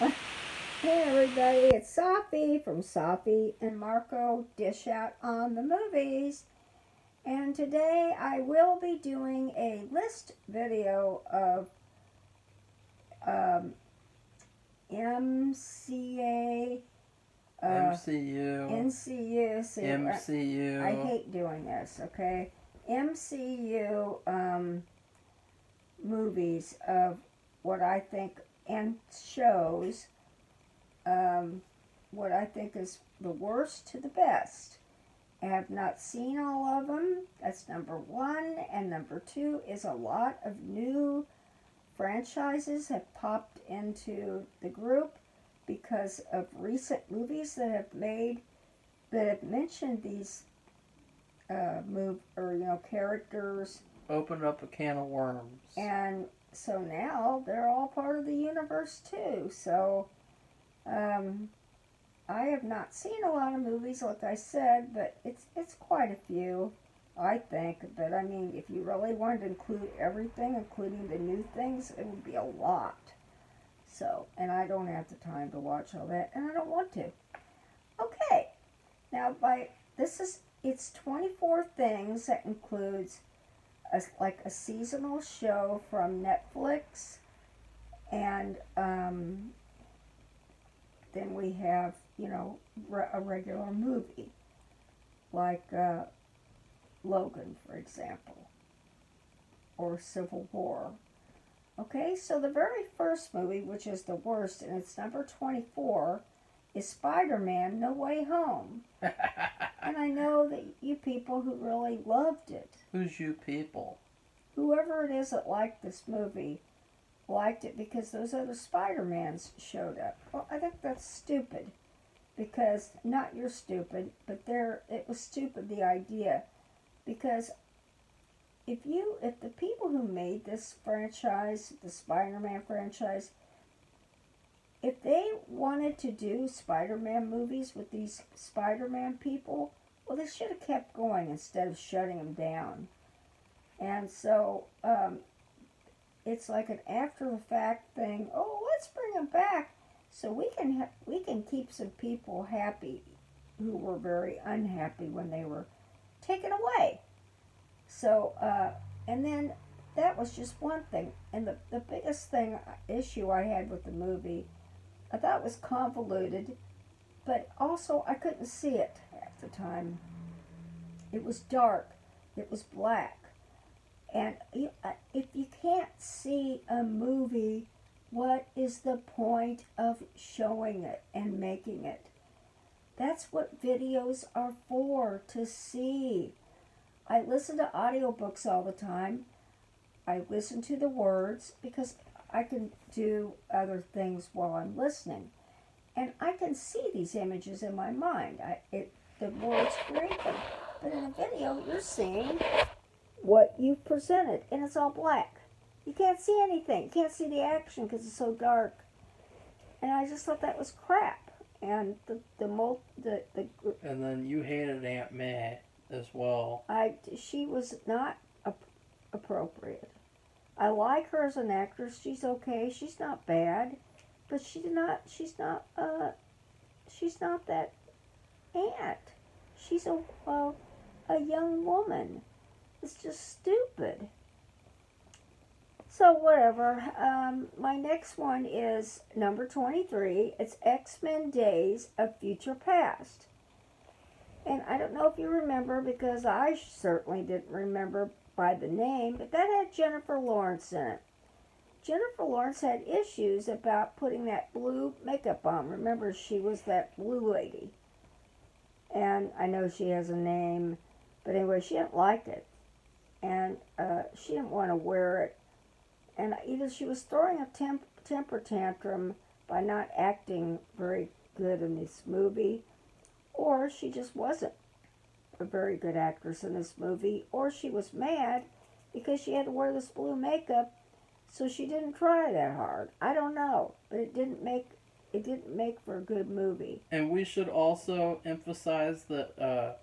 Hey everybody, it's Safi from Safi and Marco Dish Out on the Movies. And today I will be doing a list video of um, MCA, MCU. NCU. See, MCU. I hate doing this, okay? MCU movies of what I think, and shows what I think is the worst to the best. I have not seen all of them. That's number one. And number two is a lot of new franchises have popped into the group because of recent movies that have mentioned these characters. Opened up a can of worms. And so now they're all part of the universe too. So I have not seen a lot of movies, like I said, but it's quite a few, I think. But I mean, if you really wanted to include everything, including the new things, it would be a lot. So, and I don't have the time to watch all that, and I don't want to. Okay, now it's 24 things that includes like a seasonal show from Netflix, and then we have, a regular movie, like Logan, for example, or Civil War. Okay, so the very first movie, which is the worst, and it's number 24, is Spider-Man No Way Home. And I know that you people who really loved it. Who's you people? Whoever it is that liked this movie liked it because those other Spider-Mans showed up. Well, I think that's stupid. Because, not you're stupid, but it was stupid, the idea. Because if the people who made this franchise, the Spider-Man franchise, if they wanted to do Spider-Man movies with these Spider-Man people, well, they should have kept going instead of shutting them down. And so, it's like an after-the-fact thing. Oh, let's bring them back so we can keep some people happy who were very unhappy when they were taken away. So, and then that was just one thing. And the biggest issue I had with the movie, I thought it was convoluted, but also I couldn't see it at the time. It was dark. It was black. And if you can't see a movie, what is the point of showing it and making it? That's what videos are for, to see. I listen to audiobooks all the time. I listen to the words because I can do other things while I'm listening. And I can see these images in my mind. The words create them. But in a video, you're seeing what you've presented, and it's all black. You can't see anything. You can't see the action because it's so dark. And I just thought that was crap. And and then you hated Aunt May as well. She was not appropriate. I like her as an actress. She's okay. She's not bad, but she's not that aunt. She's a young woman. It's just stupid. So whatever. My next one is number 23. It's X-Men Days of Future Past. And I don't know if you remember, because I certainly didn't remember by the name, but that had Jennifer Lawrence in it. Jennifer Lawrence had issues about putting that blue makeup on. Remember, she was that blue lady. And I know she has a name, but anyway, she didn't like it. And she didn't want to wear it. And either she was throwing a temper tantrum by not acting very good in this movie, or she just wasn't a very good actress in this movie, or she was mad because she had to wear this blue makeup, so she didn't try that hard. I don't know, but it didn't make for a good movie. And we should also emphasize that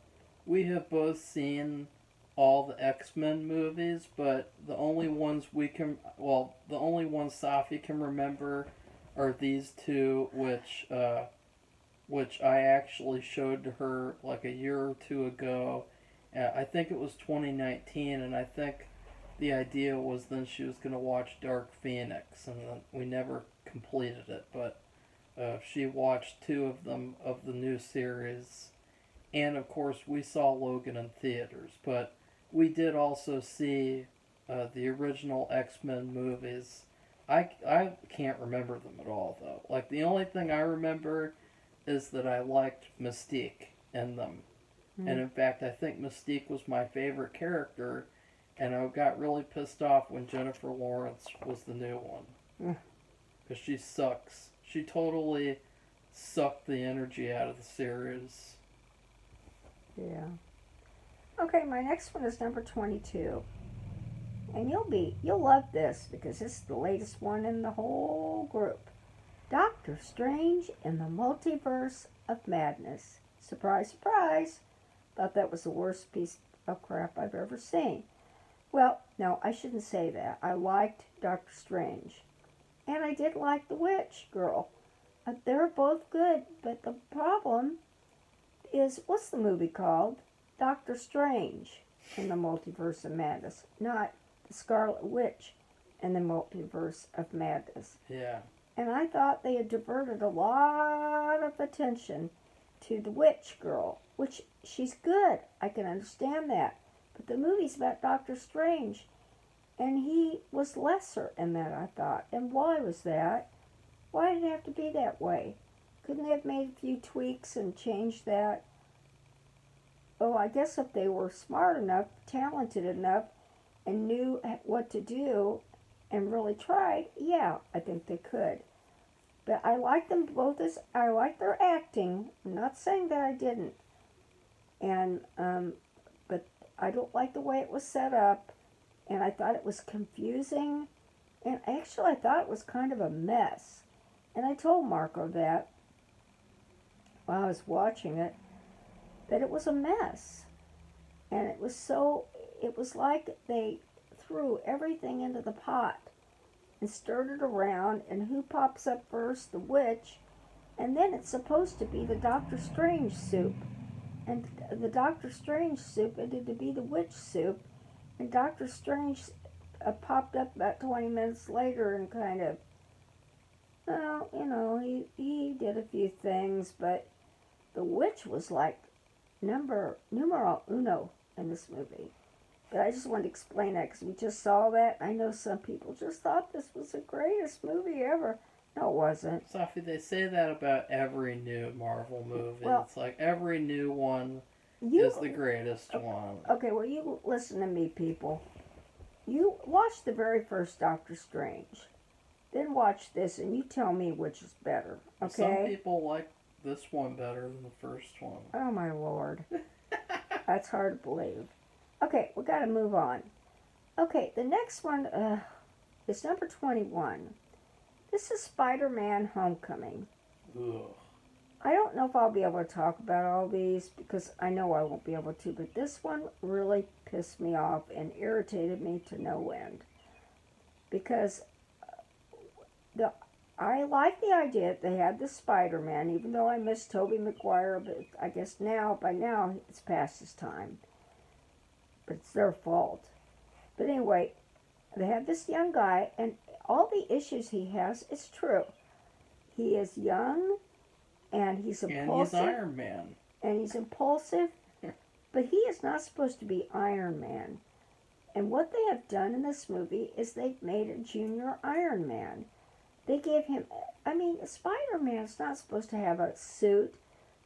we have both seen all the X-Men movies, but the only ones Safi can remember are these two, which I actually showed to her like a year or two ago. I think it was 2019, and I think the idea was then she was going to watch Dark Phoenix, and then we never completed it. But she watched two of them of the new series, and of course we saw Logan in theaters. But we did also see the original X-Men movies. I can't remember them at all though. Like the only thing I remember is that I liked Mystique in them. And in fact, I think Mystique was my favorite character, and I got really pissed off when Jennifer Lawrence was the new one. Because she sucks. She totally sucked the energy out of the series. Yeah. Okay, my next one is number 22. And you'll love this because this is the latest one in the whole group. Doctor Strange in the Multiverse of Madness. Surprise, surprise. Thought that was the worst piece of crap I've ever seen. Well, no, I shouldn't say that. I liked Doctor Strange. And I did like the witch girl. They're both good, but the problem is, what's the movie called? Doctor Strange in the Multiverse of Madness, not the Scarlet Witch in the Multiverse of Madness. Yeah. And I thought they had diverted a lot of attention to the witch girl, which she's good. I can understand that. But the movie's about Doctor Strange, and he was lesser in that, I thought. And why was that? Why did it have to be that way? Couldn't they have made a few tweaks and changed that? Oh, I guess if they were smart enough, talented enough, and knew what to do and really tried, yeah, I think they could. But I like them both I like their acting. I'm not saying that I didn't. And, but I don't like the way it was set up. And I thought it was confusing. And actually I thought it was kind of a mess. And I told Marco that while I was watching it, that it was a mess. And it was like they threw everything into the pot and stirred it around, and who pops up first? The witch, and then it's supposed to be the Doctor Strange soup, and the Doctor Strange soup ended to be the witch soup, and Doctor Strange popped up about 20 minutes later and kind of, well, you know, he did a few things, but the witch was like numero uno in this movie. But I just wanted to explain that because we just saw that. I know some people just thought this was the greatest movie ever. No, it wasn't. Safi, they say that about every new Marvel movie. Well, it's like every new one is the greatest one. Okay, well, you listen to me, people. You watch the very first Doctor Strange. Then watch this, and you tell me which is better, okay? Some people like this one better than the first one. Oh, my Lord. That's hard to believe. Okay, we got to move on. Okay, the next one is number 21. This is Spider-Man Homecoming. Ugh. I don't know if I'll be able to talk about all these because I know I won't be able to, but this one really pissed me off and irritated me to no end. Because I like the idea that they had the Spider-Man, even though I miss Tobey Maguire, but I guess by now it's past his time. But it's their fault. But anyway, they have this young guy, and all the issues he has is true. He is young, and he's impulsive. And he's Iron Man. And he's impulsive, but he is not supposed to be Iron Man. And what they have done in this movie is they've made a junior Iron Man. They gave him, Spider-Man's not supposed to have a suit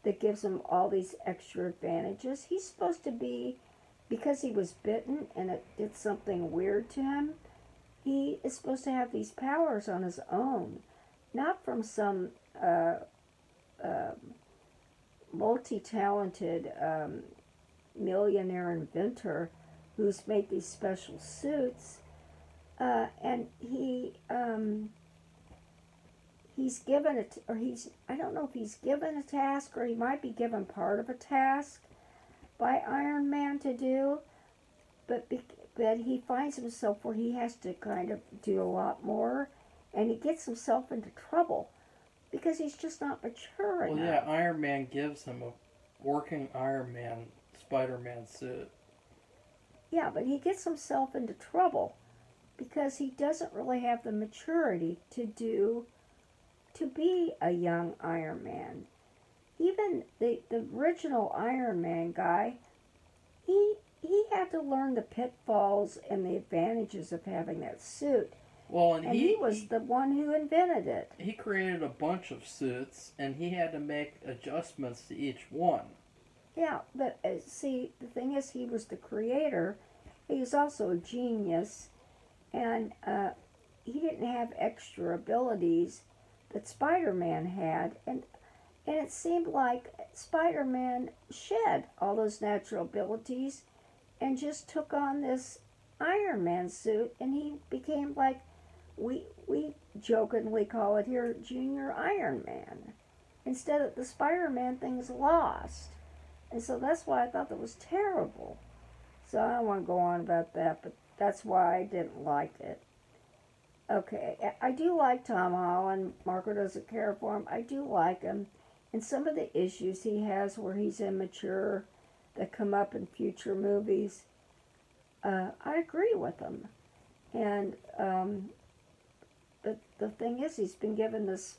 that gives him all these extra advantages. He's supposed to be, because he was bitten and it did something weird to him, he is supposed to have these powers on his own, not from some multi-talented millionaire inventor who's made these special suits. And he's given I don't know if he's given a task or he might be given part of a task by Iron Man to do, but he finds himself where he has to kind of do a lot more, and he gets himself into trouble because he's just not mature Well, enough. yeah, Iron Man gives him a working Iron Man Spider-Man suit. Yeah, but he gets himself into trouble because he doesn't really have the maturity to be a young Iron Man. Even the original Iron Man guy, he had to learn the pitfalls and the advantages of having that suit. Well, And he was the one who invented it. He created a bunch of suits, and he had to make adjustments to each one. Yeah, but see, the thing is, he was the creator. He was also a genius, and he didn't have extra abilities that Spider-Man had, and it seemed like Spider-Man shed all those natural abilities and just took on this Iron Man suit, and he became like, we jokingly call it here, Junior Iron Man. Instead of the Spider-Man thing's lost. And so that's why I thought that was terrible. So I don't want to go on about that, but that's why I didn't like it. Okay, I do like Tom Holland. Marco doesn't care for him. I do like him. And some of the issues he has where he's immature that come up in future movies, I agree with him. And but the thing is, he's been given this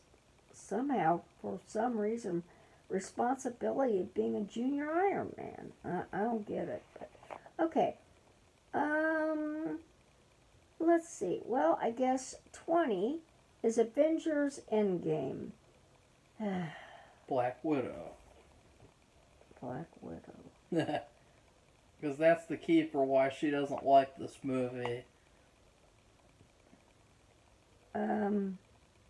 somehow, for some reason, responsibility of being a junior Iron Man. I don't get it. But, okay. Let's see. Well, I guess 20 is Avengers Endgame. Black Widow. Black Widow. Because that's the key for why she doesn't like this movie.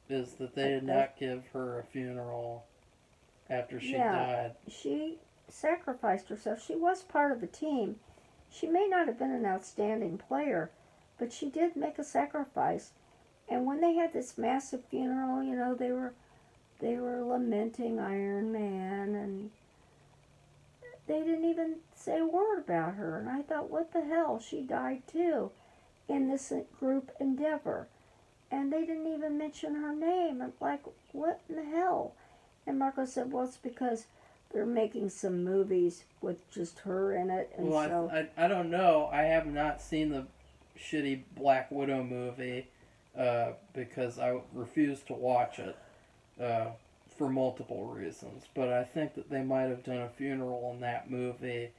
Is that they did not give her a funeral after she died. She sacrificed herself. She was part of the team. She may not have been an outstanding player, but she did make a sacrifice. And when they had this massive funeral, you know, they were lamenting Iron Man, and they didn't even say a word about her. And I thought, what the hell? She died too in this group endeavor. And they didn't even mention her name. I'm like, what in the hell? And Marco said, well, it's because they're making some movies with just her in it. And well, so I don't know. I have not seen the shitty Black Widow movie because I refuse to watch it for multiple reasons. But I think that they might have done a funeral in that movie.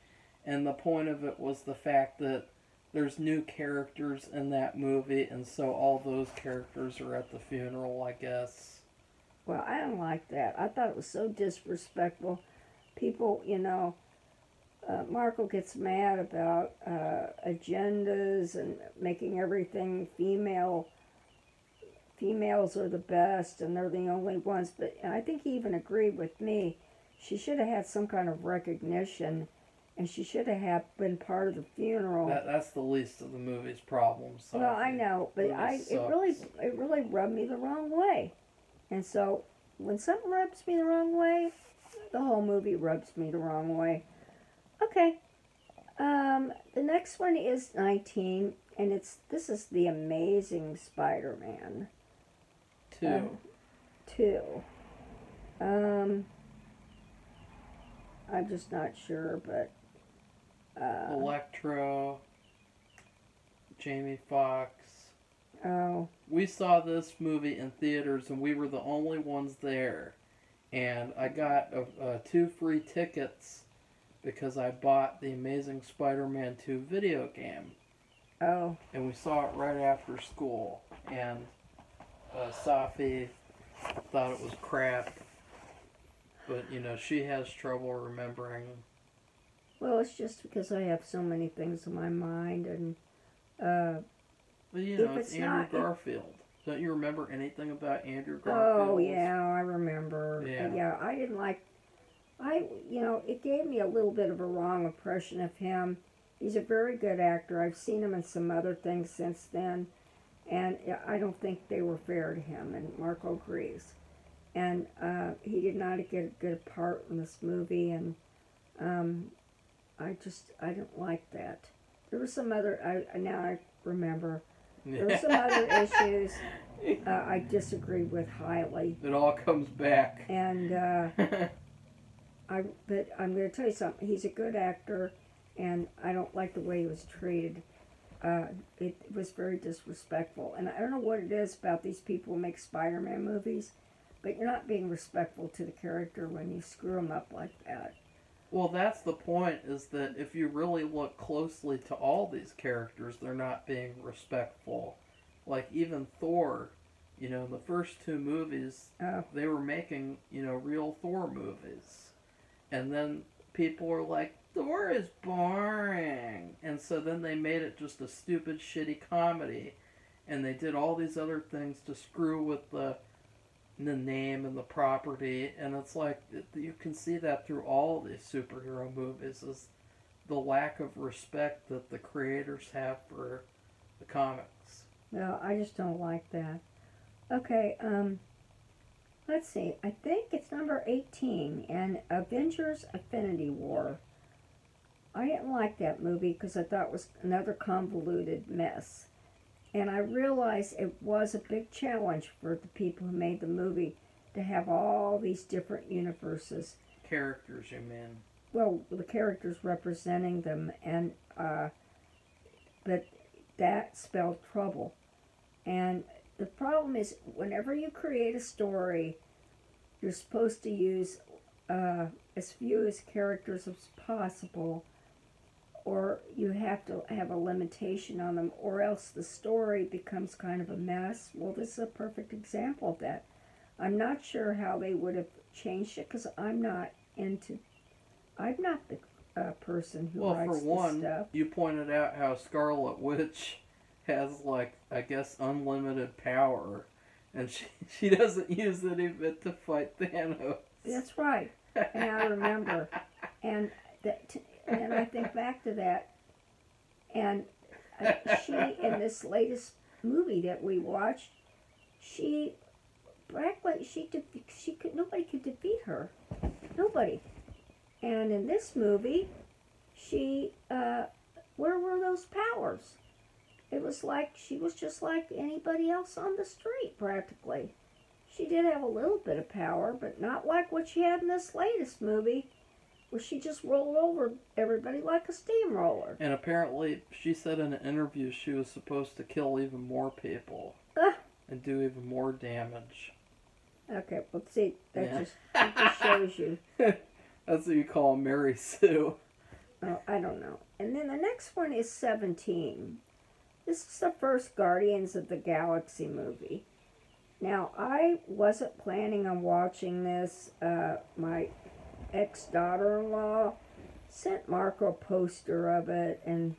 And the point of it was the fact that there's new characters in that movie, and so all those characters are at the funeral, I guess. Well, I don't like that. I thought it was so disrespectful. People, you know, Marco gets mad about agendas and making everything female. Females are the best, and they're the only ones. But I think he even agreed with me. She should have had some kind of recognition, and she should have been part of the funeral. That's the least of the movie's problems. So well, I know, but it really rubbed me the wrong way. And so, when something rubs me the wrong way, the whole movie rubs me the wrong way. Okay. The next one is 19, and this is The Amazing Spider-Man. 2. I'm just not sure, but Electro, Jamie Foxx. Oh. We saw this movie in theaters, and we were the only ones there. And I got 2 free tickets because I bought the Amazing Spider-Man 2 video game. Oh. And we saw it right after school. And Safi thought it was crap. But, you know, she has trouble remembering. Well, it's just because I have so many things in my mind, and well, you know, it's Andrew Garfield. Don't you remember anything about Andrew Garfield? Oh, yeah, I remember. Yeah, I didn't like... you know, it gave me a little bit of a wrong impression of him. He's a very good actor. I've seen him in some other things since then, and I don't think they were fair to him, and Marco agrees. And he did not get a good part in this movie, and I didn't like that. There were some other, now I remember, there were some other issues, I disagree with highly. It all comes back. And but I'm going to tell you something. He's a good actor, and I don't like the way he was treated. It was very disrespectful. And I don't know what it is about these people who make Spider-Man movies, but you're not being respectful to the character when you screw him up like that. Well, that's the point, is that if you really look closely to all these characters, they're not being respectful. Like, even Thor, you know, the first two movies, they were making, you know, real Thor movies. And then people were like, Thor is boring. And so then they made it just a stupid, shitty comedy. And they did all these other things to screw with the name and the property, and it's like you can see that through all these superhero movies, is the lack of respect that the creators have for the comics. No, I just don't like that. Okay, let's see. I think it's number 18, and Avengers Affinity War. I didn't like that movie because I thought it was another convoluted mess. And I realized it was a big challenge for the people who made the movie to have all these different universes. Characters, you mean? Well, the characters representing them, and but that spelled trouble. And the problem is, whenever you create a story, you're supposed to use as few as characters as possible, or you have to have a limitation on them, or else the story becomes kind of a mess. Well, this is a perfect example of that. I'm not sure how they would have changed it, because I'm not the person who writes this stuff. Well, for one, you pointed out how Scarlet Witch has, like, I guess, unlimited power, and she doesn't use any of it to fight Thanos. That's right, and I remember, and then I think back to that, and she, in this latest movie that we watched, nobody could defeat her, nobody. And in this movie, where were those powers? It was like she was just like anybody else on the street, practically. She did have a little bit of power, but not like what she had in this latest movie, where she just rolled over everybody like a steamroller. And apparently, she said in an interview she was supposed to kill even more people and do even more damage. Okay, well, see, that just shows you. That's what you call Mary Sue. Oh, I don't know. And then the next one is 17. This is the first Guardians of the Galaxy movie. Now, I wasn't planning on watching this. My ex-daughter-in-law sent Marco a poster of it, and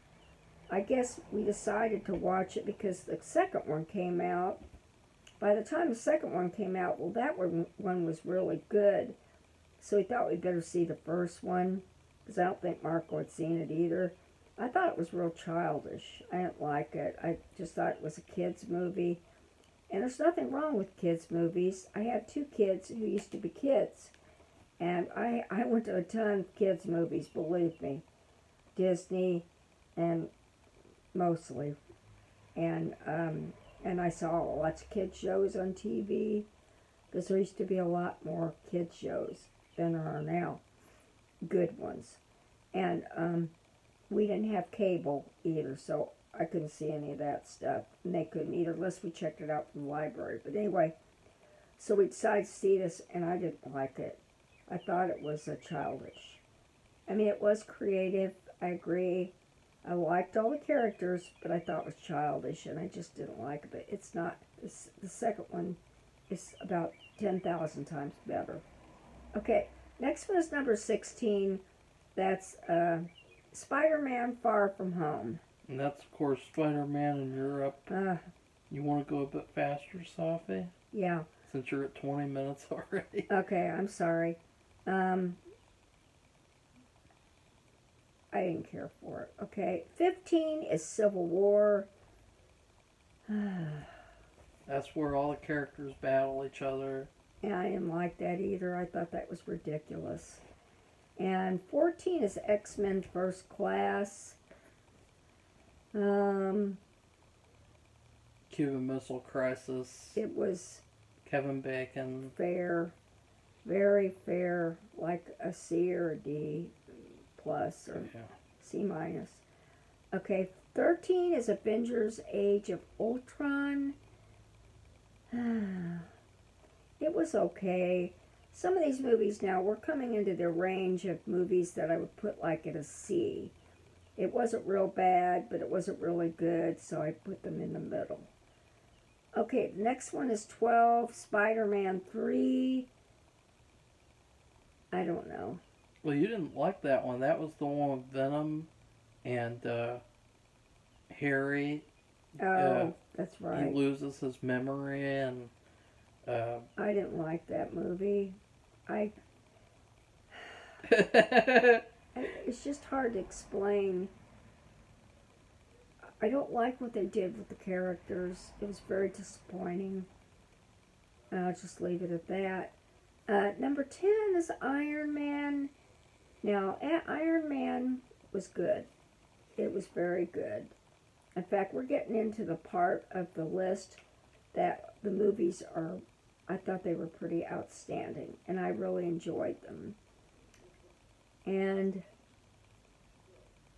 I guess we decided to watch it because the second one came out. By the time the second one came out, well, that one was really good. So we thought we'd better see the first one, because I don't think Marco had seen it either. I thought it was real childish. I didn't like it. I just thought it was a kid's movie. And there's nothing wrong with kids' movies. I have two kids who used to be kids. And I went to a ton of kids' movies, believe me. Disney, and mostly. And I saw lots of kids' shows on TV, because there used to be a lot more kids' shows than there are now. Good ones. And we didn't have cable either, so I couldn't see any of that stuff. And they couldn't either, unless we checked it out from the library. But anyway, so we decided to see this, and I didn't like it. I thought it was childish. I mean, it was creative, I agree. I liked all the characters, but I thought it was childish, and I just didn't like it. But it's not. The second one is about 10,000 times better. Okay, next one is number 16. That's Spider-Man Far From Home. And that's, of course, Spider-Man in Europe. You want to go a bit faster, Safi? Yeah. Since you're at 20 minutes already. Okay, I'm sorry. I didn't care for it. Okay, 15 is Civil War. That's where all the characters battle each other. And I didn't like that either. I thought that was ridiculous. And 14 is X-Men First Class. Cuban Missile Crisis. It was Kevin Bacon. fair, very fair, like a C or a D plus or C minus. Okay, 13 is Avengers Age of Ultron. It was okay. Some of these movies now, we're coming into the range of movies that I would put like at a C. It wasn't real bad, but it wasn't really good, so I put them in the middle. Okay, the next one is 12, Spider-Man 3. I don't know. Well, you didn't like that one. That was the one with Venom and Harry. Oh, that's right. He loses his memory and... I didn't like that movie. It's just hard to explain. I don't like what they did with the characters. It was very disappointing. I'll just leave it at that. Number 10 is Iron Man. Now, Iron Man was good. It was very good. In fact, we're getting into the part of the list that the movies are, I thought they were pretty outstanding, and I really enjoyed them. And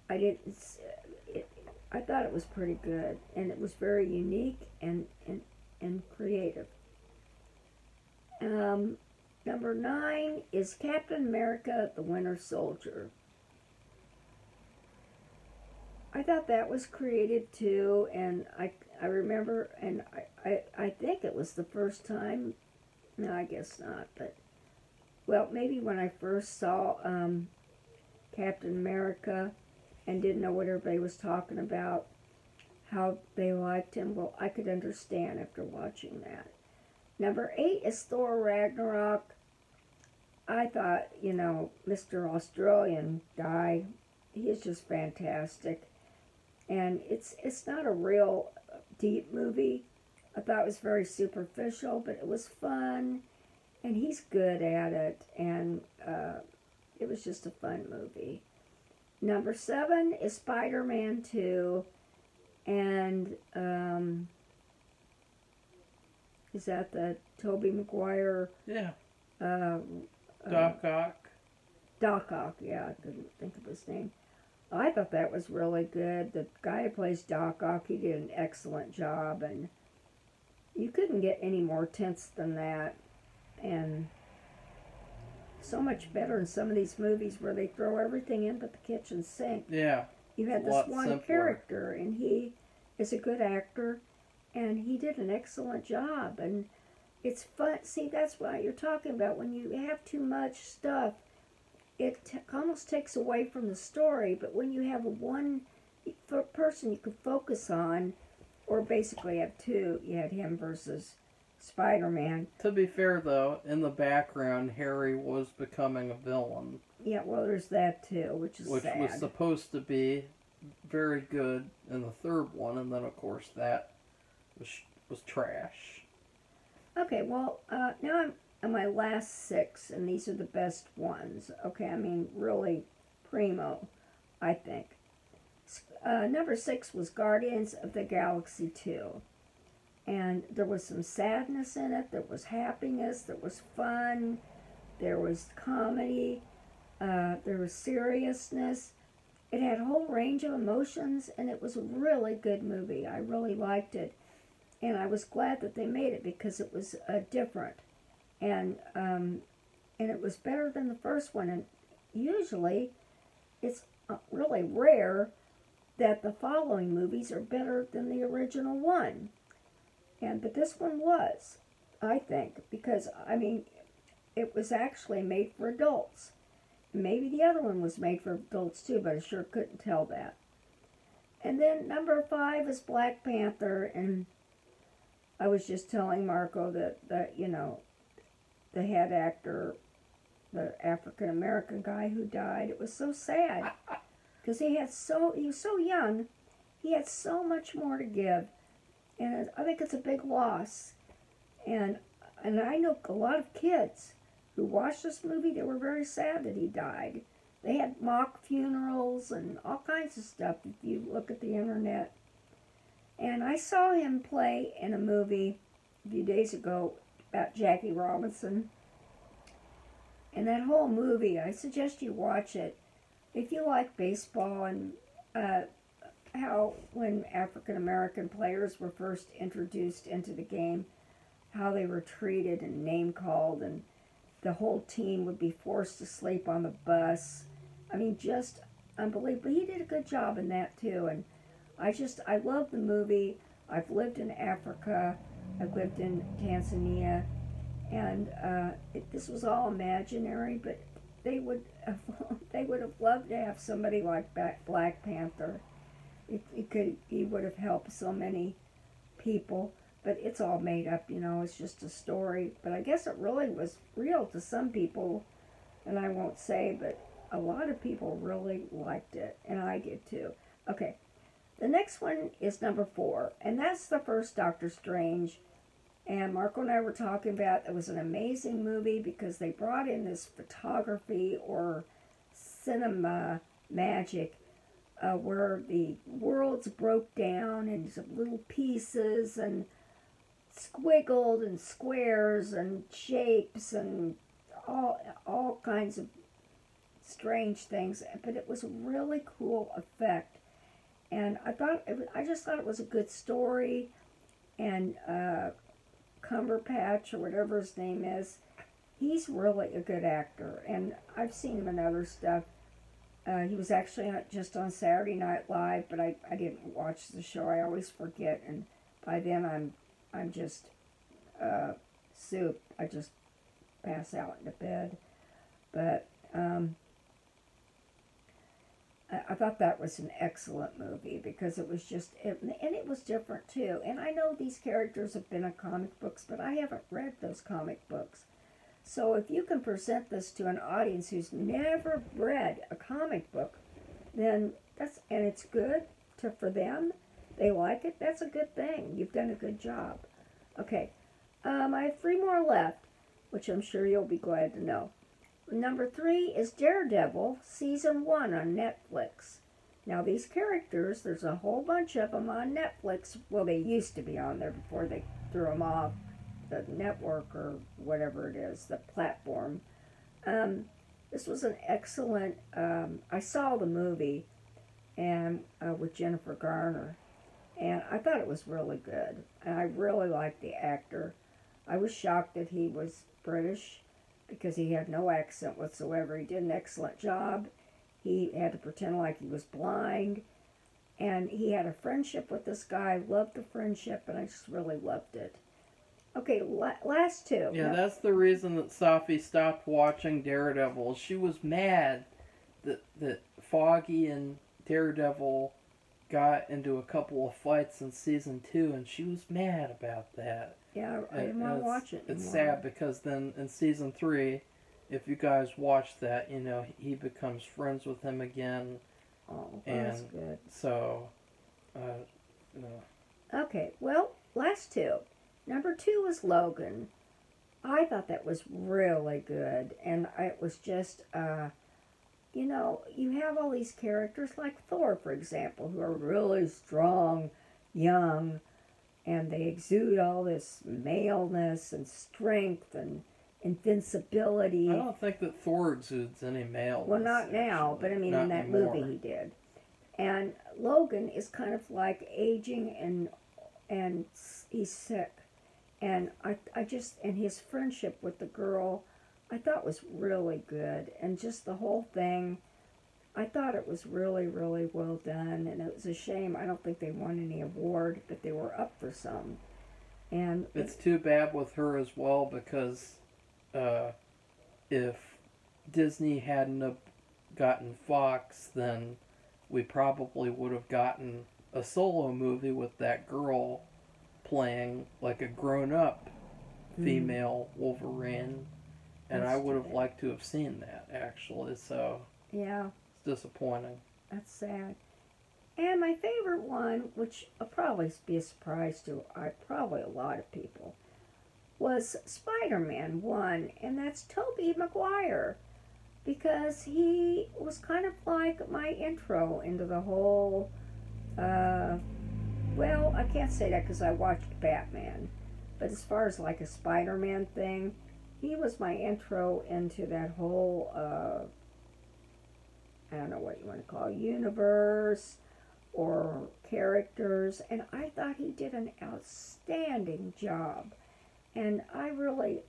I thought it was pretty good, and it was very unique and creative. Number 9 is Captain America, the Winter Soldier. I thought that was creative too, and I remember, and I think it was the first time, no, I guess not, but, well, maybe when I first saw Captain America and didn't know what everybody was talking about, how they liked him, well, I could understand after watching that. Number 8 is Thor Ragnarok. I thought, Mr. Australian guy, he is just fantastic. And it's not a real deep movie. I thought it was very superficial, but it was fun, and he's good at it, and it was just a fun movie. Number 7 is Spider-Man 2, and is that the Tobey Maguire? Yeah. Doc Ock, yeah, I couldn't think of his name. I thought that was really good. The guy who plays Doc Ock, he did an excellent job, and you couldn't get any more tense than that. And so much better in some of these movies where they throw everything in but the kitchen sink. Yeah. You had this one character, and he is a good actor, and he did an excellent job. And it's fun. See, that's what you're talking about. When you have too much stuff, it almost takes away from the story, but when you have one person you could focus on, or basically have two, you had him versus Spider-Man. To be fair, though, in the background, Harry was becoming a villain. Yeah, well, there's that too, which is sad. Which was supposed to be very good in the third one, and then, of course, that was trash. Okay, well, now I'm on my last 6, and these are the best ones. Okay, I mean, really primo, I think. Number 6 was Guardians of the Galaxy 2. And there was some sadness in it, there was happiness, there was fun, there was comedy, there was seriousness. It had a whole range of emotions, and it was a really good movie. I really liked it. And I was glad that they made it because it was different. And it was better than the first one. And usually, it's really rare that the following movies are better than the original one. But this one was, I think, because, I mean, it was actually made for adults. Maybe the other one was made for adults too, but I sure couldn't tell that. And then number 5 is Black Panther, and I was just telling Marco that the head actor, the African-American guy who died, it was so sad. Because he was so young, he had so much more to give. And I think it's a big loss. And I know a lot of kids who watched this movie, they were very sad that he died. They had mock funerals and all kinds of stuff if you look at the internet. And I saw him play in a movie a few days ago about Jackie Robinson. And that whole movie, I suggest you watch it. If you like baseball and how when African American players were first introduced into the game, how they were treated and name called, and the whole team would be forced to sleep on the bus. I mean, just unbelievable. He did a good job in that too. And I love the movie. I've lived in Africa. I've lived in Tanzania. And this was all imaginary, but they would have loved to have somebody like Black Panther. He would have helped so many people, but it's all made up, it's just a story. But I guess it really was real to some people, and I won't say, but a lot of people really liked it, and I did too. Okay, the next one is number 4, and that's the first Doctor Strange. And Marco and I were talking about it was an amazing movie because they brought in this photography or cinema magic where the worlds broke down into little pieces and squiggled and squares and shapes and all kinds of strange things. But it was a really cool effect. And I just thought it was a good story. And Cumberpatch, or whatever his name is, he's really a good actor, and I've seen him in other stuff. He was actually just on Saturday Night Live, but I didn't watch the show. I always forget, and by then I'm just soup. I just pass out into bed. But I thought that was an excellent movie because it was and it was different too. And I know these characters have been in comic books, but I haven't read those comic books. So if you can present this to an audience who's never read a comic book, then and it's good for them, they like it, that's a good thing. You've done a good job. Okay, I have 3 more left, which I'm sure you'll be glad to know. Number 3 is Daredevil, Season 1 on Netflix. Now these characters, there's a whole bunch of them on Netflix. Well, they used to be on there before they threw them off the network or whatever it is, the platform. This was an excellent, I saw the movie and with Jennifer Garner, and I thought it was really good. And I really liked the actor. I was shocked that he was British, because he had no accent whatsoever. He did an excellent job. He had to pretend like he was blind. And he had a friendship with this guy. Loved the friendship, and I just really loved it. Okay, last 2. Yeah, that's the reason that Safi stopped watching Daredevil. She was mad that Foggy and Daredevil got into a couple of fights in Season 2, and she was mad about that. Yeah, I didn't want to watch it anymore. It's sad because then in Season 3, if you guys watch that, he becomes friends with him again. Oh, that's good. So, Okay, well, last 2. Number 2 is Logan. I thought that was really good, and it was just, you have all these characters like Thor, for example, who are really strong, young, and they exude all this maleness and strength and invincibility. I don't think that Thor exudes any maleness. Well, not now, but I mean, in that movie he did. And Logan is kind of like aging and he's sick. And and his friendship with the girl, I thought was really good. And just the whole thing, I thought it was really, really well done. And it was a shame. I don't think they won any award, but they were up for some. And it's too bad with her as well, because if Disney hadn't have gotten Fox, then we probably would have gotten a solo movie with that girl playing like a grown-up female Wolverine, and I would have liked to have seen that, actually, so yeah, it's disappointing. That's sad. And my favorite one, which will probably be a surprise to probably a lot of people, was Spider-Man 1, and that's Tobey Maguire, because he was kind of like my intro into the whole Well, I can't say that because I watched Batman. But as far as like a Spider-Man thing, he was my intro into that whole, I don't know what you want to call it, universe or characters. And I thought he did an outstanding job. And I really,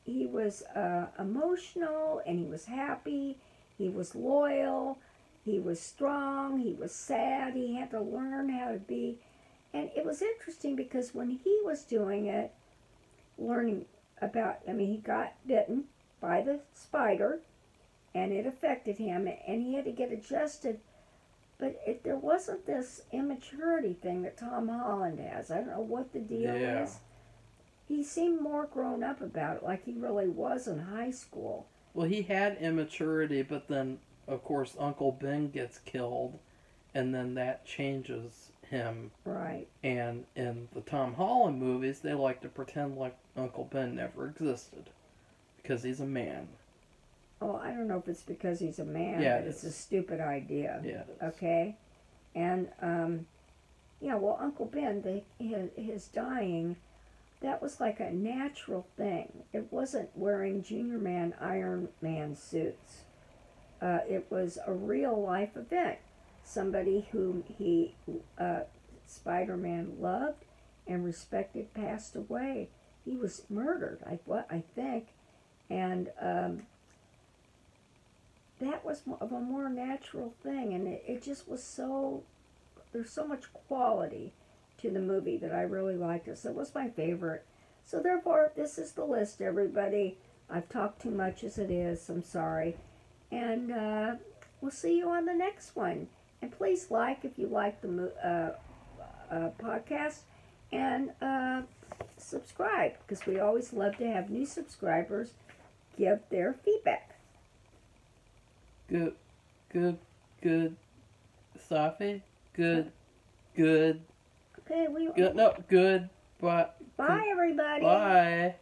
he was emotional, and he was happy, he was loyal, he was strong, he was sad, he had to learn how to be. And it was interesting because when he was doing it, learning about, he got bitten by the spider, and it affected him, and he had to get adjusted. But there wasn't this immaturity thing that Tom Holland has. I don't know what the deal is. He seemed more grown up about it, like he really was in high school. Well, he had immaturity, but then, of course, Uncle Ben gets killed, and then that changes him. Right. And in the Tom Holland movies, they like to pretend like Uncle Ben never existed, because he's a man. Oh, I don't know if it's because he's a man, Yeah, but it's a stupid idea. Yeah, it is. Okay? And, well, Uncle Ben, his dying, that was like a natural thing. It wasn't wearing Junior Man, Iron Man suits. It was a real life event. Somebody whom Spider-Man loved and respected passed away. He was murdered, I think. And that was of a more natural thing. And it just was there's so much quality to the movie that I really liked it. So it was my favorite. So therefore, this is the list, everybody. I've talked too much as it is. I'm sorry. And we'll see you on the next one. And please like if you like the podcast. And subscribe, because we always love to have new subscribers give their feedback. Good. Safi? Good. Okay, Good. No, good. But bye, everybody. Bye.